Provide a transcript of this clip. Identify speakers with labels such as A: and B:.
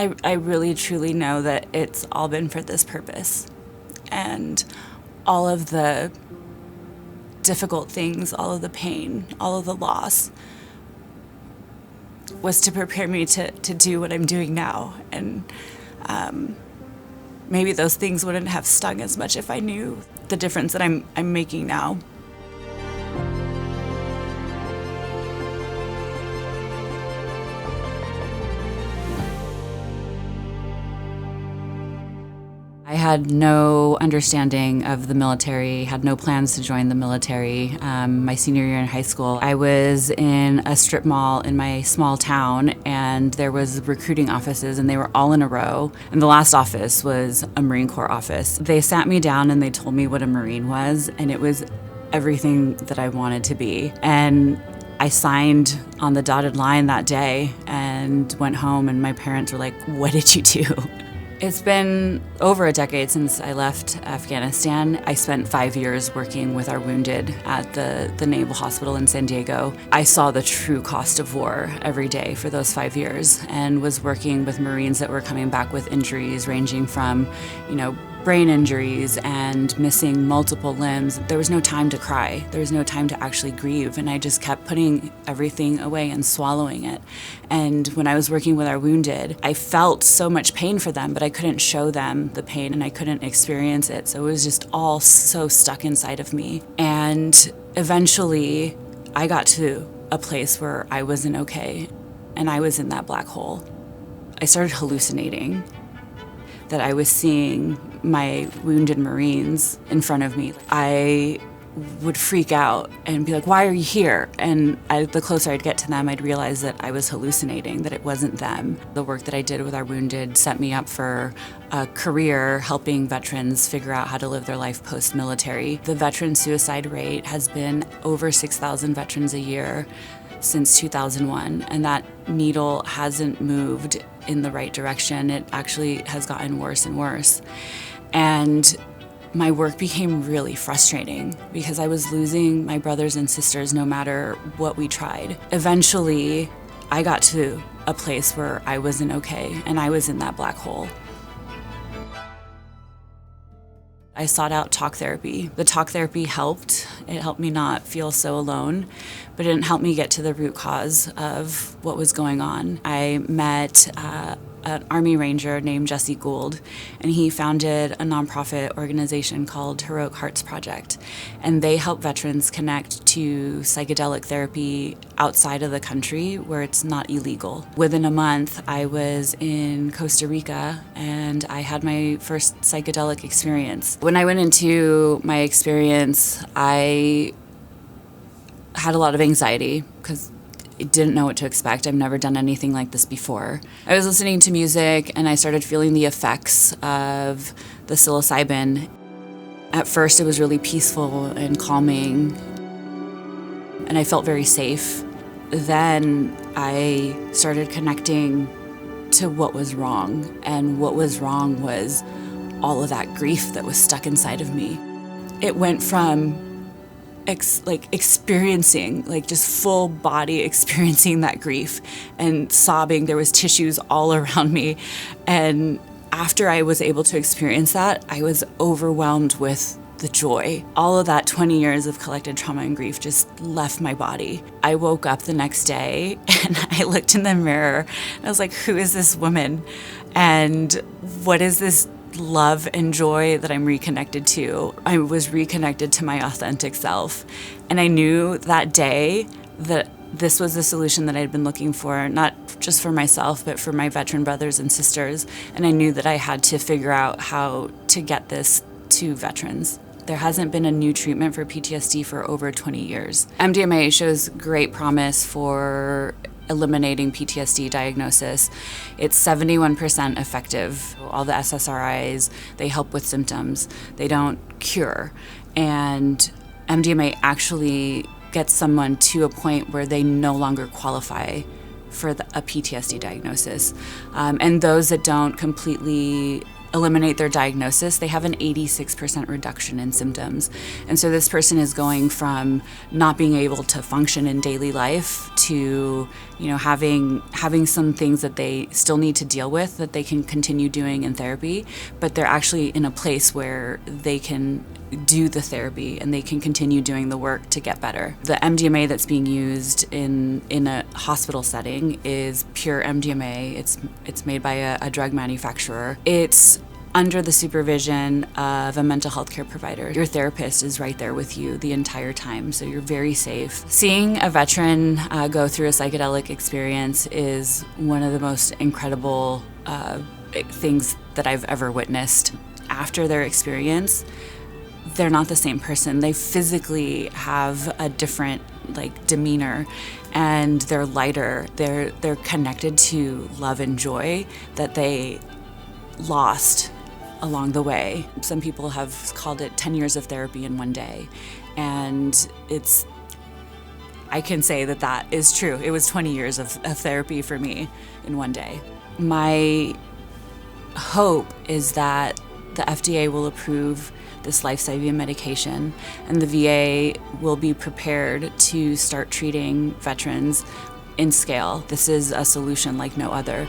A: I really truly know that it's all been for this purpose. And all of the difficult things, all of the pain, all of the loss was to prepare me to do what I'm doing now. And maybe those things wouldn't have stung as much if I knew the difference that I'm making now. I had no understanding of the military, had no plans to join the military. My senior year in high school, I was in a strip mall in my small town, and there was recruiting offices, and they were all in a row. And the last office was a Marine Corps office. They sat me down and they told me what a Marine was, and it was everything that I wanted to be. And I signed on the dotted line that day and went home, and my parents were like, "What did you do?" It's been over a decade since I left Afghanistan. I spent 5 years working with our wounded at the Naval Hospital in San Diego. I saw the true cost of war every day for those 5 years, and was working with Marines that were coming back with injuries ranging from, brain injuries and missing multiple limbs. There was no time to cry. There was no time to actually grieve, and I just kept putting everything away and swallowing it. And when I was working with our wounded, I felt so much pain for them, but I couldn't show them the pain and I couldn't experience it. So it was just all so stuck inside of me. And eventually I got to a place where I wasn't okay, and I was in that black hole. I started hallucinating that I was seeing my wounded Marines in front of me. I would freak out and be like, "Why are you here?" And the closer I'd get to them, I'd realize that I was hallucinating, that it wasn't them. The work that I did with our wounded set me up for a career helping veterans figure out how to live their life post-military. The veteran suicide rate has been over 6,000 veterans a year since 2001, and that needle hasn't moved in the right direction. It actually has gotten worse and worse. And my work became really frustrating because I was losing my brothers and sisters no matter what we tried. Eventually, I got to a place where I wasn't okay, and I was in that black hole. I sought out talk therapy. The talk therapy helped. It helped me not feel so alone, but it didn't help me get to the root cause of what was going on. I met an Army Ranger named Jesse Gould, and he founded a nonprofit organization called Heroic Hearts Project, and they help veterans connect to psychedelic therapy outside of the country where it's not illegal. Within a month, I was in Costa Rica, and I had my first psychedelic experience. When I went into my experience, I had a lot of anxiety because I didn't know what to expect. I've never done anything like this before. I was listening to music, and I started feeling the effects of the psilocybin. At first, it was really peaceful and calming, and I felt very safe. Then I started connecting to what was wrong, and what was wrong was all of that grief that was stuck inside of me. It went from experiencing, just full body experiencing that grief and sobbing. There was tissues all around me. And after I was able to experience that, I was overwhelmed with the joy. All of that 20 years of collected trauma and grief just left my body. I woke up the next day and I looked in the mirror and I was like, who is this woman? And what is this love and joy that I'm reconnected to? I was reconnected to my authentic self. And I knew that day that this was the solution that I'd been looking for, not just for myself, but for my veteran brothers and sisters. And I knew that I had to figure out how to get this to veterans. There hasn't been a new treatment for PTSD for over 20 years. MDMA shows great promise for eliminating PTSD diagnosis. It's 71% effective. All the SSRIs, they help with symptoms. They don't cure. And MDMA actually gets someone to a point where they no longer qualify for a PTSD diagnosis. And those that don't completely eliminate their diagnosis, they have an 86% reduction in symptoms. And so this person is going from not being able to function in daily life to, having some things that they still need to deal with that they can continue doing in therapy, but they're actually in a place where they can do the therapy and they can continue doing the work to get better. The MDMA that's being used in a hospital setting is pure MDMA. It's made by a drug manufacturer. It's under the supervision of a mental health care provider. Your therapist is right there with you the entire time, so you're very safe. Seeing a veteran go through a psychedelic experience is one of the most incredible things that I've ever witnessed. After their experience, they're not the same person. They physically have a different demeanor, and they're lighter. They're connected to love and joy that they lost along the way. Some people have called it 10 years of therapy in one day, and I can say that is true. It was 20 years of therapy for me in one day. My hope is that the FDA will approve this life-saving medication, and the VA will be prepared to start treating veterans in scale. This is a solution like no other.